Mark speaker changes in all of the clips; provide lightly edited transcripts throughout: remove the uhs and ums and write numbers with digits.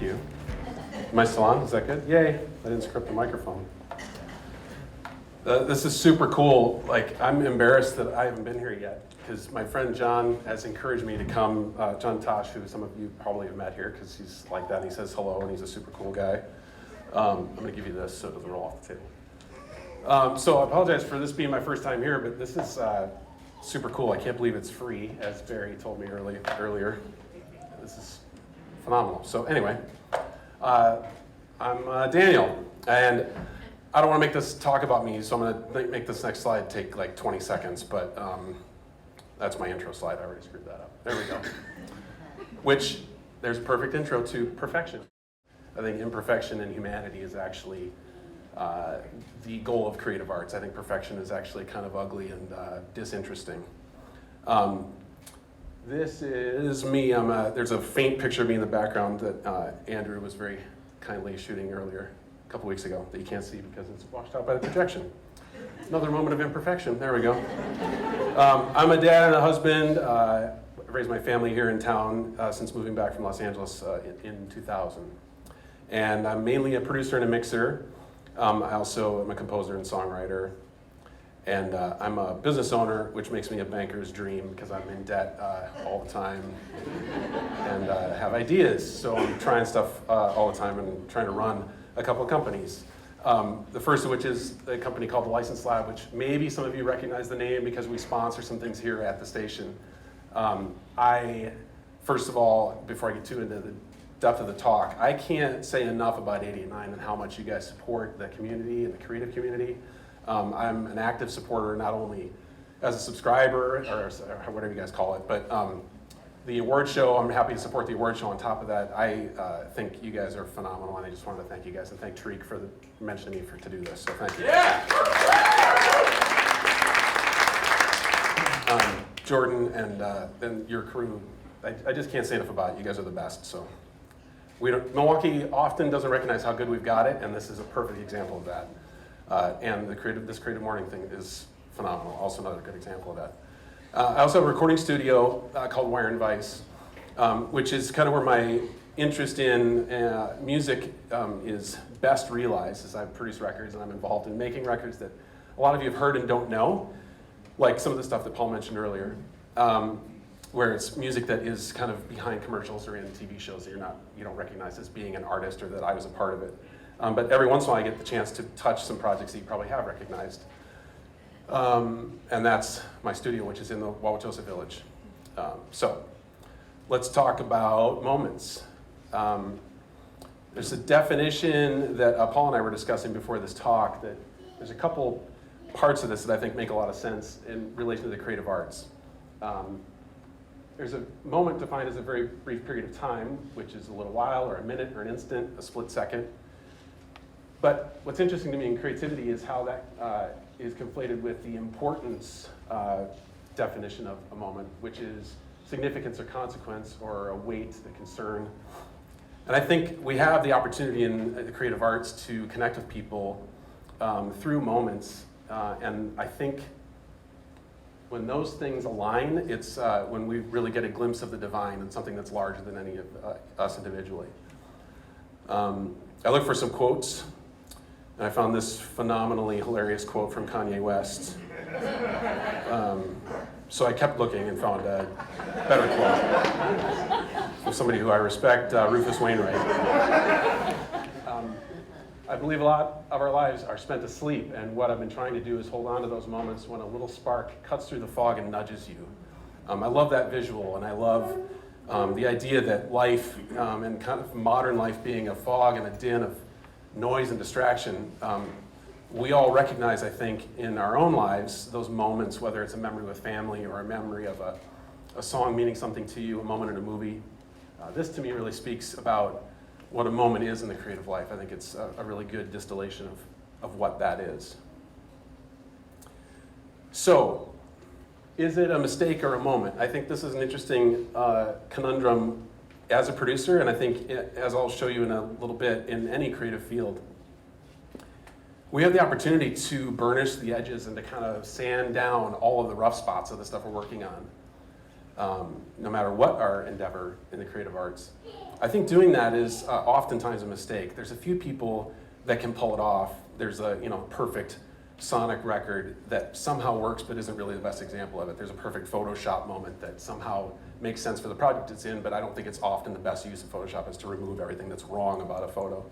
Speaker 1: Thank you. Am I still on? Is that good? Yay. I didn't script the microphone. This is super cool. Like, I'm embarrassed that I haven't been here yet because my friend John has encouraged me to come. John Tosh, who some of you probably have met here because he's like that and he says hello and he's a super cool guy. I'm going to give you this so it doesn't roll off the table. So I apologize for this being my first time here, but this is super cool. I can't believe it's free, as Barry told me earlier. This is phenomenal. So anyway, I'm Daniel, and I don't want to make this talk about me, so I'm going to make this next slide take like 20 seconds, but that's my intro slide. I already screwed that up. There we go. Which, there's a perfect intro to perfection. I think imperfection in humanity is actually the goal of creative arts. I think perfection is actually kind of ugly and disinteresting. This is me. There's a faint picture of me in the background that Andrew was very kindly shooting earlier, a couple weeks ago, that you can't see because it's washed out by the projection. Another moment of imperfection. There we go. I'm a dad and a husband. I raised my family here in town since moving back from Los Angeles in 2000. And I'm mainly a producer and a mixer. I also am a composer and songwriter. And I'm a business owner, which makes me a banker's dream because I'm in debt all the time and have ideas. So I'm trying stuff all the time and trying to run a couple of companies. The first of which is a company called The License Lab, which maybe some of you recognize the name because we sponsor some things here at the station. First of all, before I get too into the depth of the talk, I can't say enough about 88.9 and how much you guys support the community and the creative community. I'm an active supporter, not only as a subscriber, or whatever you guys call it, but the award show, I'm happy to support the award show on top of that. I think you guys are phenomenal, and I just wanted to thank you guys and thank Tariq for mentioning me to do this, so thank you. Yeah. Jordan and your crew, I just can't say enough about it. You guys are the best. So Milwaukee often doesn't recognize how good we've got it, and this is a perfect example of that. And this Creative Morning thing is phenomenal. Also another good example of that. I also have a recording studio called Wire and Vice, which is kind of where my interest in music is best realized, as I produce records and I'm involved in making records that a lot of you have heard and don't know, like some of the stuff that Paul mentioned earlier, where it's music that is kind of behind commercials or in TV shows that you don't recognize as being an artist or that I was a part of it. But every once in a while I get the chance to touch some projects that you probably have recognized. And that's my studio, which is in the Wauwatosa Village. So let's talk about moments. There's a definition that Paul and I were discussing before this talk that there's a couple parts of this that I think make a lot of sense in relation to the creative arts. There's a moment defined as a very brief period of time, which is a little while or a minute or an instant, a split second. But what's interesting to me in creativity is how that is conflated with the importance definition of a moment, which is significance or consequence or a weight, the concern. And I think we have the opportunity in the creative arts to connect with people through moments. And I think when those things align, it's when we really get a glimpse of the divine and something that's larger than any of us individually. I looked for some quotes. And I found this phenomenally hilarious quote from Kanye West. So I kept looking and found a better quote from somebody who I respect, Rufus Wainwright. I believe a lot of our lives are spent asleep, and what I've been trying to do is hold on to those moments when a little spark cuts through the fog and nudges you. I love that visual, and I love the idea that life, and kind of modern life being a fog and a din of noise and distraction, we all recognize, I think, in our own lives, those moments, whether it's a memory with family or a memory of a song meaning something to you, a moment in a movie. This to me really speaks about what a moment is in the creative life. I think it's a really good distillation of what that is. So, is it a mistake or a moment? I think this is an interesting conundrum as a producer, and I think, as I'll show you in a little bit, in any creative field. We have the opportunity to burnish the edges and to kind of sand down all of the rough spots of the stuff we're working on, no matter what our endeavor in the creative arts. I think doing that is oftentimes a mistake. There's a few people that can pull it off. There's a perfect sonic record that somehow works but isn't really the best example of it. There's a perfect Photoshop moment that somehow makes sense for the project it's in, but I don't think it's often the best use of Photoshop is to remove everything that's wrong about a photo.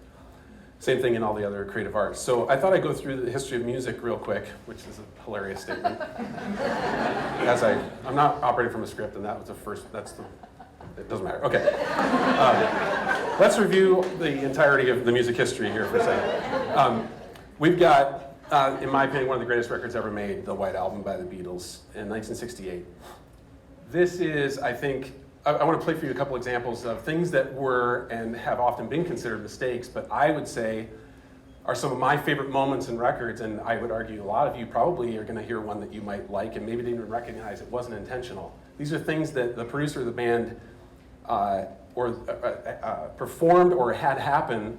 Speaker 1: Same thing in all the other creative arts. So I thought I'd go through the history of music real quick, which is a hilarious statement. I'm not operating from a script, and that was it doesn't matter. Okay. Let's review the entirety of the music history here for a second. We've got, in my opinion, one of the greatest records ever made, the White Album by the Beatles in 1968. This is, I think, I want to play for you a couple examples of things that were and have often been considered mistakes, but I would say are some of my favorite moments in records, and I would argue a lot of you probably are going to hear one that you might like and maybe didn't even recognize it wasn't intentional. These are things that the producer of the band performed or had happen,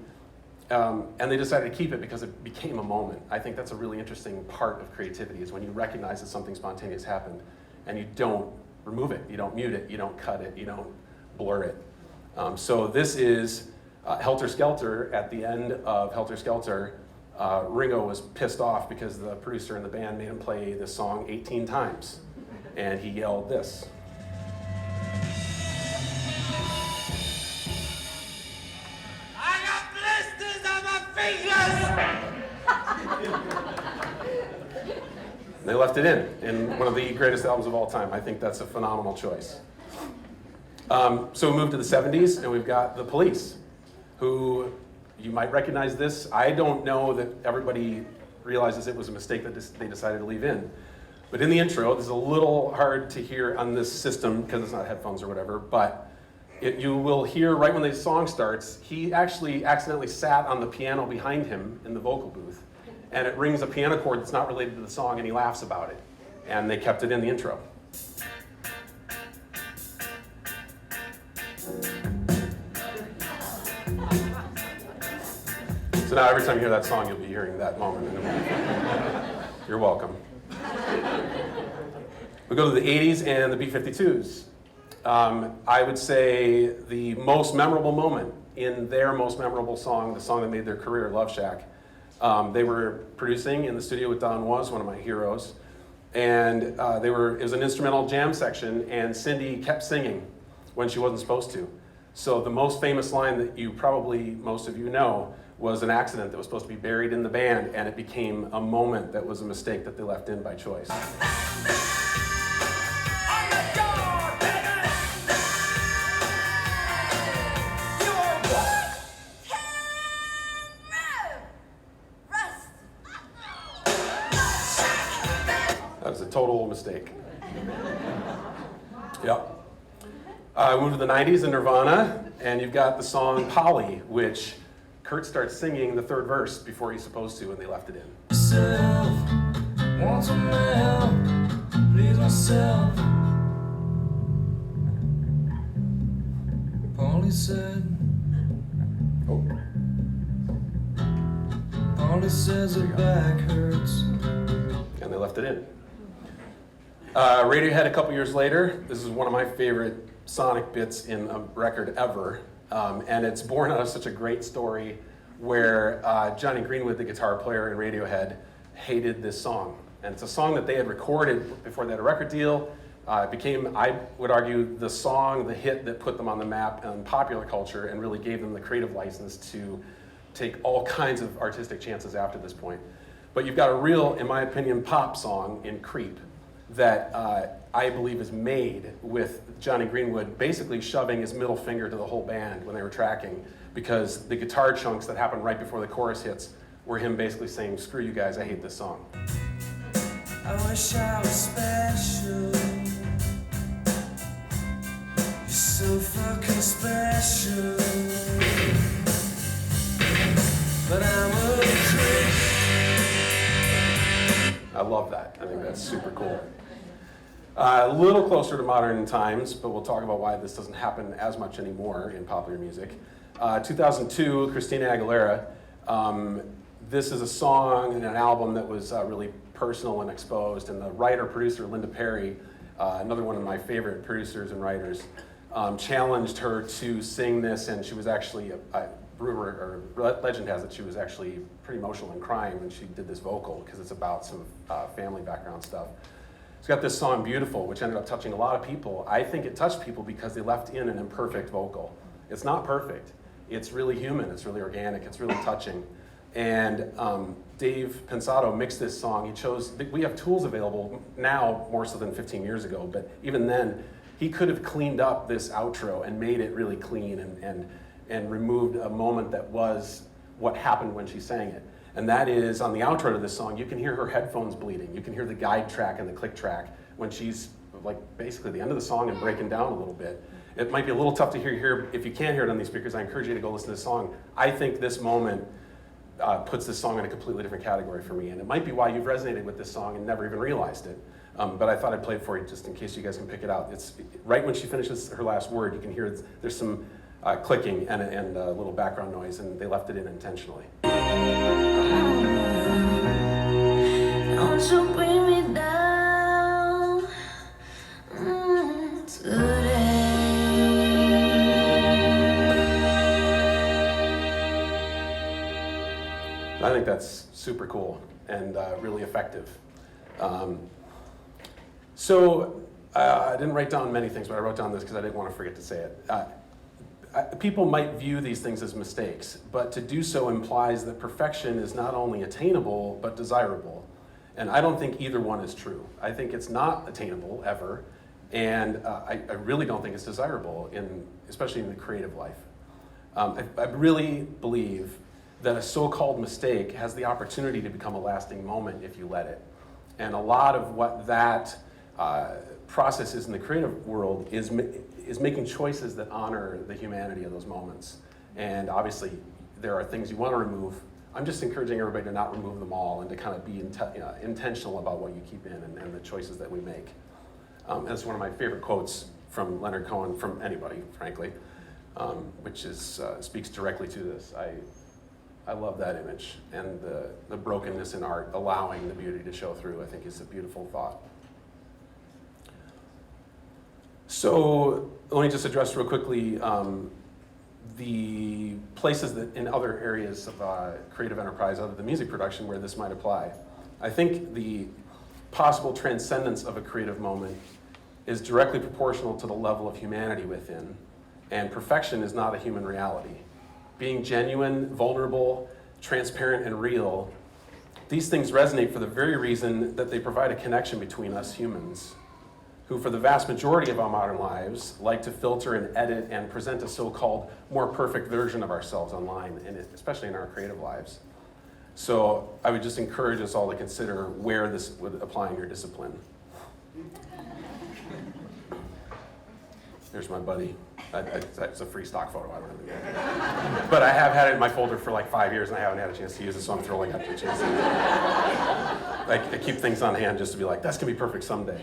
Speaker 1: and they decided to keep it because it became a moment. I think that's a really interesting part of creativity, is when you recognize that something spontaneous happened and you don't remove it, you don't mute it, you don't cut it, you don't blur it. So this is Helter Skelter. At the end of Helter Skelter, Ringo was pissed off because the producer in the band made him play this song 18 times. And he yelled this.
Speaker 2: I got blisters on my fingers!
Speaker 1: They left it in one of the greatest albums of all time. I think that's a phenomenal choice. So we moved to the 70s, and we've got the Police, who you might recognize this. I don't know that everybody realizes it was a mistake that they decided to leave in. But in the intro, this is a little hard to hear on this system because it's not headphones or whatever, but you will hear right when the song starts, he actually accidentally sat on the piano behind him in the vocal booth. And it rings a piano chord that's not related to the song, and he laughs about it. And they kept it in the intro. So now every time you hear that song, you'll be hearing that moment. You're welcome. We go to the 80s and the B-52s. I would say the most memorable moment in their most memorable song, the song that made their career, Love Shack. They were producing in the studio with Don Was, one of my heroes, and it was an instrumental jam section, and Cindy kept singing when she wasn't supposed to. So the most famous line that most of you know, was an accident that was supposed to be buried in the band, and it became a moment that was a mistake that they left in by choice. That was a total mistake. Yep. We moved to the 90s in Nirvana, and you've got the song Polly, which Kurt starts singing the third verse before he's supposed to, and they left it in.
Speaker 2: Want some help, please myself. Polly said, Polly says her back hurts.
Speaker 1: And they left it in. Radiohead a couple years later. This is one of my favorite sonic bits in a record ever. And it's born out of such a great story where Johnny Greenwood, the guitar player in Radiohead, hated this song. And it's a song that they had recorded before they had a record deal. It became, I would argue, the song, the hit that put them on the map in popular culture and really gave them the creative license to take all kinds of artistic chances after this point. But you've got a real, in my opinion, pop song in Creep that I believe is made with Johnny Greenwood basically shoving his middle finger to the whole band when they were tracking, because the guitar chunks that happen right before the chorus hits were him basically saying, screw you guys, I hate this song.
Speaker 2: I wish I was special. You're so fucking special. But I'm a creep.
Speaker 1: I love that. I think that's super cool. A little closer to modern times, but we'll talk about why this doesn't happen as much anymore in popular music. 2002, Christina Aguilera. This is a song and an album that was really personal and exposed, and the writer-producer, Linda Perry, another one of my favorite producers and writers, challenged her to sing this, and she was actually, rumor or legend has it, she was actually pretty emotional and crying when she did this vocal because it's about some family background stuff. She's got this song, Beautiful, which ended up touching a lot of people. I think it touched people because they left in an imperfect vocal. It's not perfect. It's really human, it's really organic, it's really touching. And Dave Pensato mixed this song. He chose, we have tools available now more so than 15 years ago, but even then, he could have cleaned up this outro and made it really clean and removed a moment that was what happened when she sang it. And that is, on the outro to this song, you can hear her headphones bleeding. You can hear the guide track and the click track when she's like basically the end of the song and breaking down a little bit. It might be a little tough to hear here. If you can't hear it on these speakers, I encourage you to go listen to this song. I think this moment puts this song in a completely different category for me. And it might be why you've resonated with this song and never even realized it. But I thought I'd play it for you just in case you guys can pick it out. It's right when she finishes her last word, you can hear there's some clicking and a little background noise, and they left it in intentionally.
Speaker 3: Don't you bring me down today.
Speaker 1: I think that's super cool and really effective. So I didn't write down many things, but I wrote down this because I didn't want to forget to say it. People might view these things as mistakes, but to do so implies that perfection is not only attainable, but desirable. And I don't think either one is true. I think it's not attainable ever, and I really don't think it's desirable, especially in the creative life. I really believe that a so-called mistake has the opportunity to become a lasting moment if you let it. And a lot of what that process is in the creative world is making choices that honor the humanity of those moments. And obviously, there are things you want to remove. I'm just encouraging everybody to not remove them all and to kind of be intentional about what you keep in and the choices that we make. That's one of my favorite quotes from Leonard Cohen, from anybody, frankly, which speaks directly to this. I love that image, and the brokenness in art, allowing the beauty to show through, I think is a beautiful thought. So let me just address real quickly the places that in other areas of creative enterprise other than music production where this might apply. I think the possible transcendence of a creative moment is directly proportional to the level of humanity within, and perfection is not a human reality. Being genuine, vulnerable, transparent, and real, these things resonate for the very reason that they provide a connection between us humans, who for the vast majority of our modern lives like to filter and edit and present a so-called more perfect version of ourselves online, and especially in our creative lives. So I would just encourage us all to consider where this would apply in your discipline. There's my buddy. It's a free stock photo, I don't have it. But I have had it in my folder for like 5 years and I haven't had a chance to use it, so I'm throwing out the chance to use it. I keep things on hand just to be like, that's gonna be perfect someday.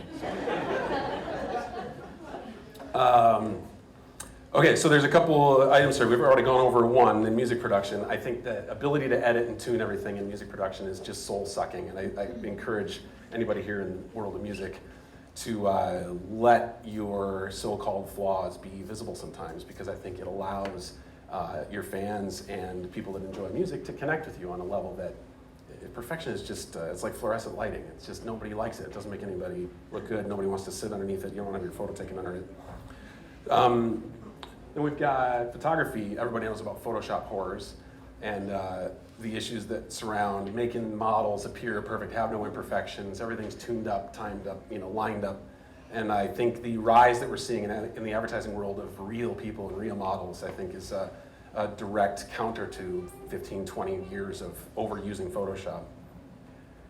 Speaker 1: Okay, so there's a couple items here. We've already gone over one in music production. I think the ability to edit and tune everything in music production is just soul-sucking, and I encourage anybody here in the world of music to let your so-called flaws be visible sometimes, because I think it allows your fans and people that enjoy music to connect with you on a level that perfection is just, it's like fluorescent lighting. It's just nobody likes it. It doesn't make anybody look good. Nobody wants to sit underneath it. You don't have your photo taken under it. Then we've got photography. Everybody knows about Photoshop horrors and the issues that surround making models appear perfect, have no imperfections, everything's tuned up, timed up, lined up. And I think the rise that we're seeing in the advertising world of real people and real models, I think is a direct counter to 15, 20 years of overusing Photoshop.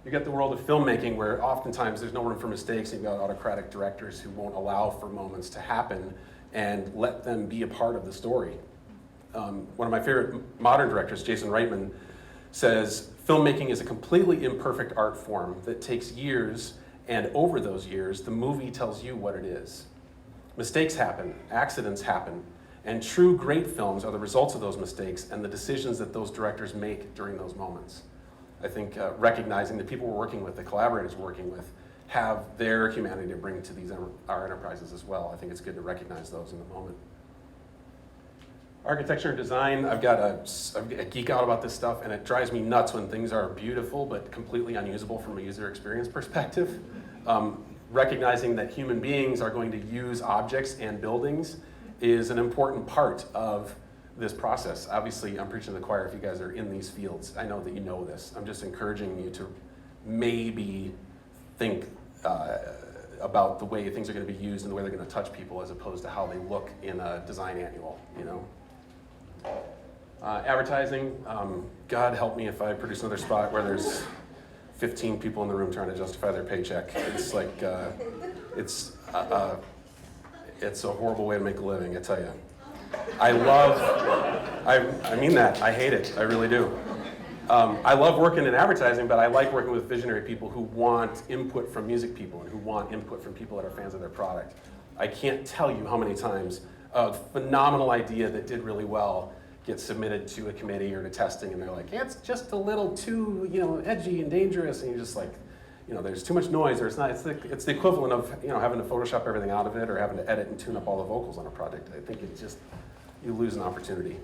Speaker 1: You get the world of filmmaking where oftentimes there's no room for mistakes. You've got autocratic directors who won't allow for moments to happen and let them be a part of the story. One of my favorite modern directors, Jason Reitman, says, filmmaking is a completely imperfect art form that takes years, and over those years, the movie tells you what it is. Mistakes happen, accidents happen, and true great films are the results of those mistakes and the decisions that those directors make during those moments. I think recognizing the people we're working with, the collaborators we're working with, have their humanity to bring to these our enterprises as well. I think it's good to recognize those in the moment. Architecture and design, I geek out about this stuff, and it drives me nuts when things are beautiful but completely unusable from a user experience perspective. Recognizing that human beings are going to use objects and buildings is an important part of this process. Obviously, I'm preaching to the choir if you guys are in these fields. I know that you know this. I'm just encouraging you to maybe think about the way things are going to be used and the way they're going to touch people as opposed to how they look in a design annual, you know? Advertising, God help me if I produce another spot where there's 15 people in the room trying to justify their paycheck. It's like, it's a horrible way to make a living, I tell you. I mean that, I hate it, I really do. I love working in advertising, but I like working with visionary people who want input from music people and who want input from people that are fans of their product. I can't tell you how many times a phenomenal idea that did really well gets submitted to a committee or to testing, and they're like, yeah, it's just a little too, edgy and dangerous, and you're just like, there's too much noise, or it's the equivalent of, having to Photoshop everything out of it or having to edit and tune up all the vocals on a project. I think it's just, you lose an opportunity.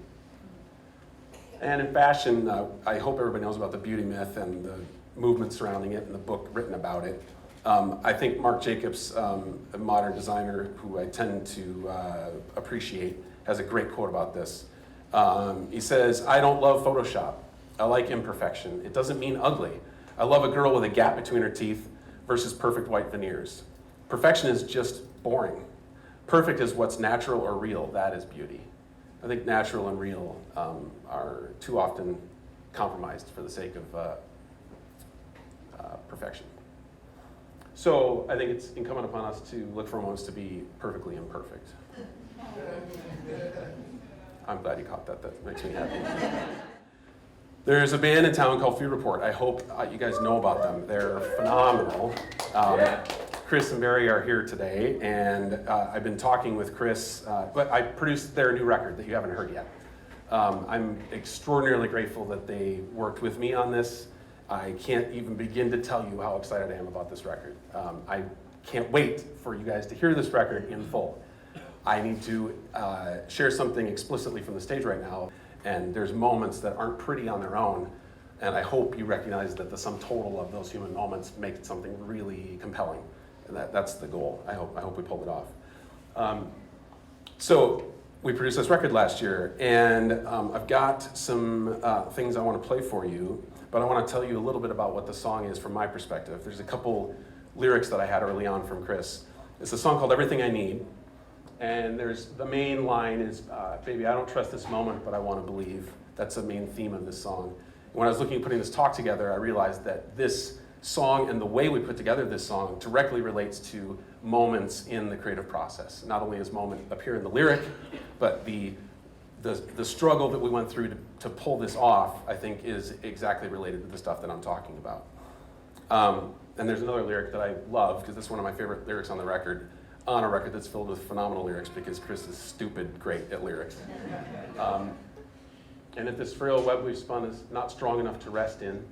Speaker 1: And in fashion, I hope everybody knows about the beauty myth and the movement surrounding it and the book written about it. I think Marc Jacobs, a modern designer who I tend to appreciate, has a great quote about this. He says, I don't love Photoshop. I like imperfection. It doesn't mean ugly. I love a girl with a gap between her teeth versus perfect white veneers. Perfection is just boring. Perfect is what's natural or real. That is beauty. I think natural and real are too often compromised for the sake of perfection. So I think it's incumbent upon us to look for moments to be perfectly imperfect. I'm glad you caught that. That makes me happy. There's a band in town called Food Report. I hope you guys know about them. They're phenomenal. Chris and Barry are here today, and I've been talking with Chris, but I produced their new record that you haven't heard yet. I'm extraordinarily grateful that they worked with me on this. I can't even begin to tell you how excited I am about this record. I can't wait for you guys to hear this record in full. I need to share something explicitly from the stage right now, and there's moments that aren't pretty on their own, and I hope you recognize that the sum total of those human moments make something really compelling, and that's the goal. I hope we pulled it off. So we produced this record last year, and I've got some things I want to play for you, but I want to tell you a little bit about what the song is from my perspective. There's a couple lyrics that I had early on from Chris. It's a song called Everything I Need. And the main line is, baby, I don't trust this moment, but I want to believe. That's the main theme of this song. When I was looking at putting this talk together, I realized that this song and the way we put together this song directly relates to moments in the creative process. Not only does moment appear in the lyric, but the struggle that we went through to pull this off, I think, is exactly related to the stuff that I'm talking about. And there's another lyric that I love, because this is one of my favorite lyrics on the record, on a record that's filled with phenomenal lyrics, because Chris is stupid great at lyrics. And if this frail web we've spun is not strong enough to rest in,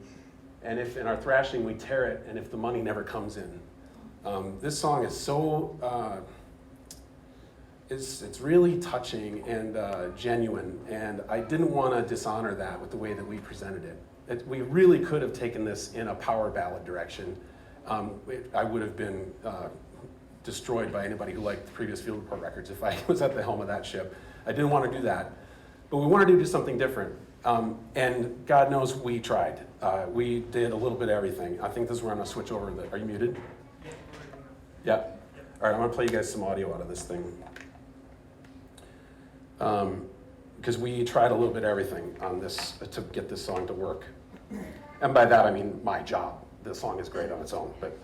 Speaker 1: and if in our thrashing we tear it, and if the money never comes in. This song is so, it's really touching and genuine, and I didn't want to dishonor that with the way that we presented it. We really could have taken this in a power ballad direction. I would have been destroyed by anybody who liked the previous Field Report records if I was at the helm of that ship. I didn't want to do that, but we wanted to do something different. And God knows we tried. We did a little bit of everything. I think this is where I'm going to switch over. Are you muted? Yeah. All right, I'm going to play you guys some audio out of this thing. Because we tried a little bit of everything on this to get this song to work. And by that I mean my job. The song is great on its own, but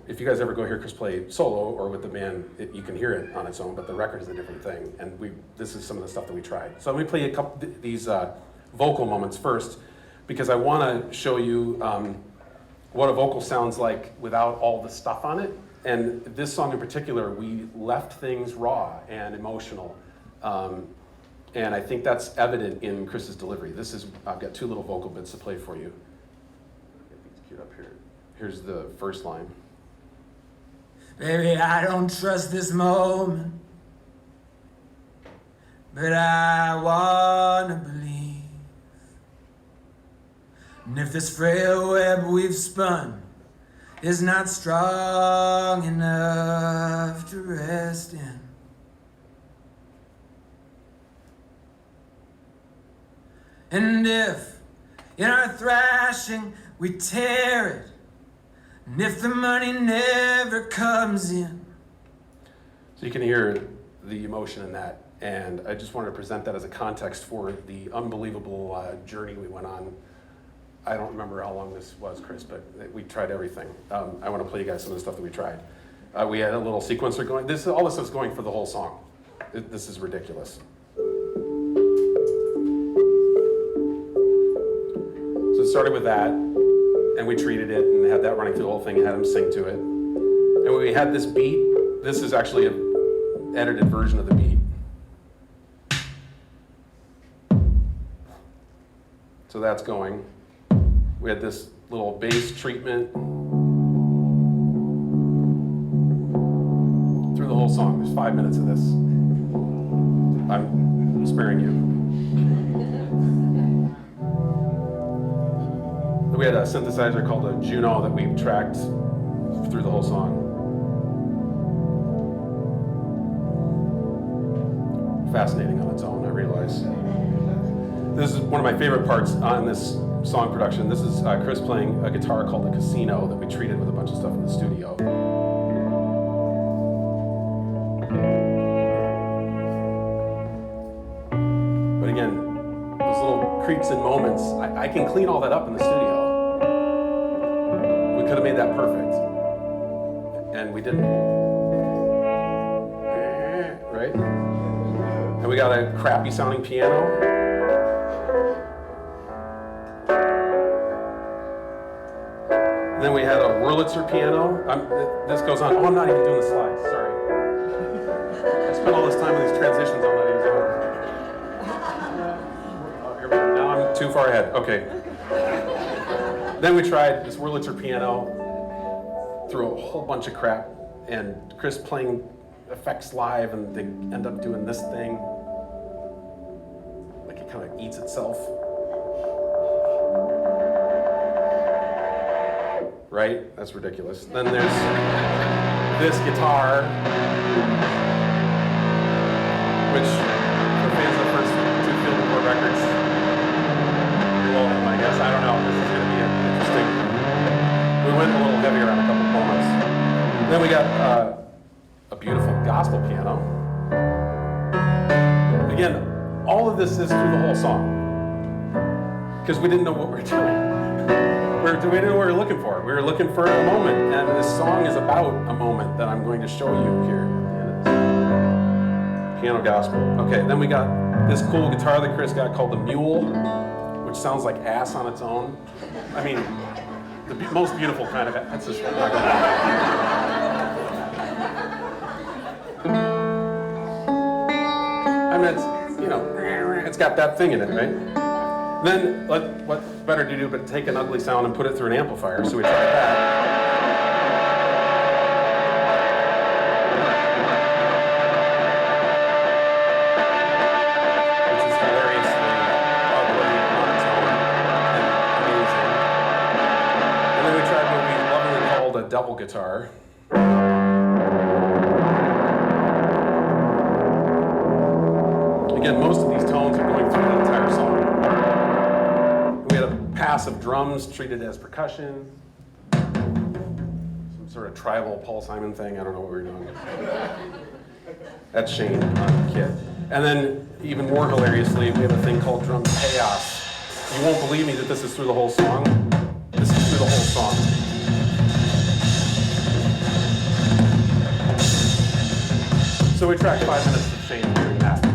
Speaker 1: if you guys ever go hear Chris play solo or with the band, you can hear it on its own, but the record is a different thing. And this is some of the stuff that we tried. So let me play a couple these vocal moments first, because I want to show you what a vocal sounds like without all the stuff on it. And this song in particular, we left things raw and emotional. And I think that's evident in Chris's delivery. I've got two little vocal bits to play for you. Get these queued up here. Here's the first line.
Speaker 2: Baby, I don't trust this moment, but I wanna believe. And if this frail web we've spun is not strong enough to rest in, and if in our thrashing we tear it, and if the money never comes in.
Speaker 1: So you can hear the emotion in that, and I just wanted to present that as a context for the unbelievable journey we went on. I don't remember how long this was, Chris, but we tried everything. I want to play you guys some of the stuff that we tried. We had a little sequencer going. All this is going for the whole song. This is ridiculous. So it started with that, and we treated it and had that running through the whole thing and had him sing to it. And we had this beat. This is actually an edited version of the beat. So that's going. We had this little bass treatment through the whole song. There's 5 minutes of this. I'm sparing you. We had a synthesizer called a Juno that we tracked through the whole song. Fascinating on its own, I realize. This is one of my favorite parts on this song production. This is Chris playing a guitar called the Casino that we treated with a bunch of stuff in the studio. But again, those little creaks and moments, I can clean all that up in the studio. We could have made that perfect, and we didn't. Right? And we got a crappy sounding piano. And then we had a Wurlitzer piano. This goes on. Oh, I'm not even doing the slides. Sorry. I spent all this time with these transitions. I'm not even doing. Oh, here we go. Now I'm too far ahead. Okay. Then we tried this Wurlitzer piano through a whole bunch of crap, and Chris playing effects live, and they end up doing this thing. Like it kind of eats itself. Right? That's ridiculous. Then there's this guitar, which for fans of the first two Field Report records, you're welcome, I guess. I don't know. This is going to be interesting. We went a little heavier on a couple moments. Then we got a beautiful gospel piano. Again, all of this is through the whole song because we didn't know what we were doing. We didn't know what we were looking for. We were looking for a moment, and this song is about a moment that I'm going to show you here at the end of this. Piano gospel. Okay, then we got this cool guitar that Chris got called the Mule, which sounds like ass on its own. I mean, the most beautiful kind of ass. That's just not gonna I mean, it's got that thing in it, right? Then, what better to do but take an ugly sound and put it through an amplifier, so we tried that. Which is hilariously ugly on its own and amazing. And then we tried what we lovingly called a double guitar. Again, most of these tones are going through the entire song. We had a pass of drums treated as percussion. Some sort of tribal Paul Simon thing. I don't know what we were doing. That's Shane on the kit. And then, even more hilariously, we have a thing called drum chaos. You won't believe me that this is through the whole song. This is through the whole song. So we tracked 5 minutes of Shane doing that.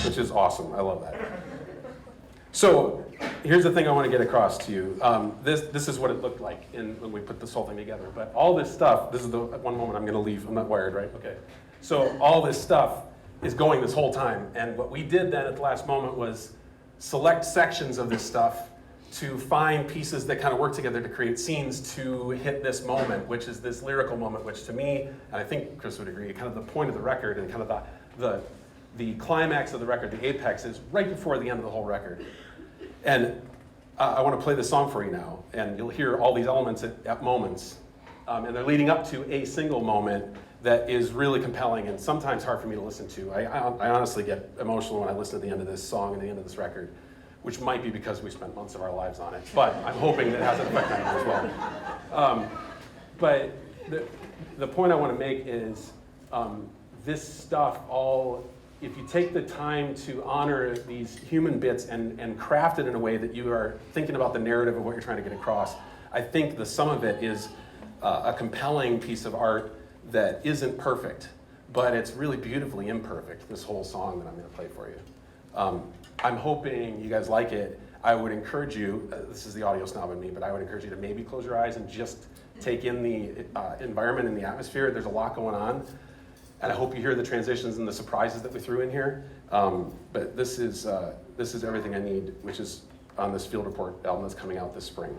Speaker 1: Which is awesome. I love that. So here's the thing I want to get across to you. This is what it looked like when we put this whole thing together. But all this stuff, this is the one moment I'm going to leave. I'm not wired, right? Okay. So all this stuff is going this whole time. And what we did then at the last moment was select sections of this stuff to find pieces that kind of work together to create scenes to hit this moment, which is this lyrical moment, which to me, and I think Chris would agree, kind of the point of the record and kind of the climax of the record, the apex, is right before the end of the whole record. And I want to play this song for you now, and you'll hear all these elements at moments, and they're leading up to a single moment that is really compelling and sometimes hard for me to listen to. I honestly get emotional when I listen to the end of this song and the end of this record, which might be because we spent months of our lives on it, but I'm hoping that it has an effect on you as well. But the point I want to make is this stuff all, if you take the time to honor these human bits and craft it in a way that you are thinking about the narrative of what you're trying to get across, I think the sum of it is a compelling piece of art that isn't perfect, but it's really beautifully imperfect, this whole song that I'm going to play for you. I'm hoping you guys like it. I would encourage you, this is the audio snob in me, but I would encourage you to maybe close your eyes and just take in the environment and the atmosphere. There's a lot going on. And I hope you hear the transitions and the surprises that we threw in here. But this is everything I need, which is on this Field Report album that's coming out this spring.